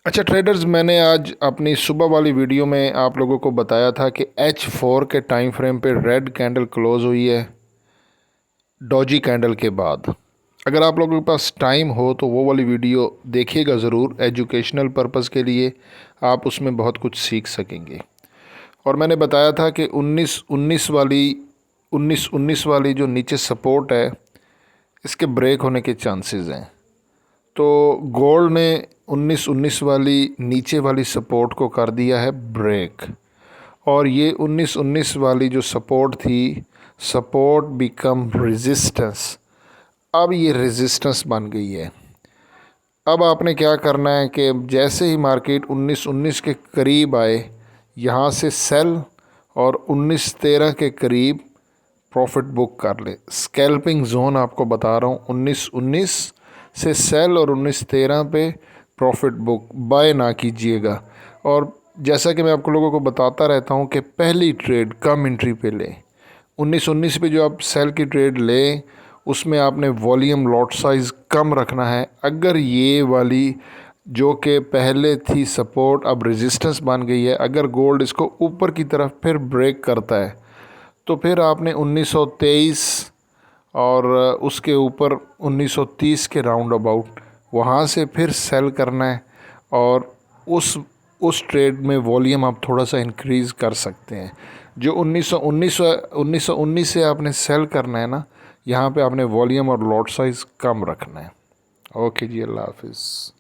अच्छा ट्रेडर्स, मैंने आज अपनी सुबह वाली वीडियो में आप लोगों को बताया था कि H4 के टाइम फ्रेम पे रेड कैंडल क्लोज हुई है डॉजी कैंडल के बाद। अगर आप लोगों के पास टाइम हो तो वो वाली वीडियो देखिएगा ज़रूर, एजुकेशनल पर्पज़ के लिए आप उसमें बहुत कुछ सीख सकेंगे। और मैंने बताया था कि 1919 वाली जो नीचे सपोर्ट है इसके ब्रेक होने के चांसेस हैं। तो गोल्ड ने 1919 वाली नीचे वाली सपोर्ट को कर दिया है ब्रेक, और ये 1919 वाली जो सपोर्ट थी, सपोर्ट बिकम रेजिस्टेंस। अब ये रेजिस्टेंस बन गई है। अब आपने क्या करना है कि जैसे ही मार्केट 1919 के करीब आए, यहाँ से सेल, और 1913 के करीब प्रॉफिट बुक कर ले। स्कैल्पिंग जोन आपको बता रहा हूँ, 1919 से सेल और 1913 पे प्रॉफिट बुक, बाय ना कीजिएगा। और जैसा कि मैं आपको लोगों को बताता रहता हूँ कि पहली ट्रेड कम एंट्री पे लें। 1919 पे जो आप सेल की ट्रेड लें उसमें आपने वॉल्यूम लॉट साइज़ कम रखना है। अगर ये वाली जो कि पहले थी सपोर्ट अब रेजिस्टेंस बन गई है, अगर गोल्ड इसको ऊपर की तरफ फिर ब्रेक करता है तो फिर आपने 1923 और उसके ऊपर 1930 के राउंड अबाउट वहाँ से फिर सेल करना है, और उस ट्रेड में वॉल्यूम आप थोड़ा सा इंक्रीज़ कर सकते हैं। जो 1919 से आपने सेल करना है ना, यहाँ पे आपने वॉल्यूम और लॉट साइज़ कम रखना है। ओके जी, अल्लाह हाफिज़।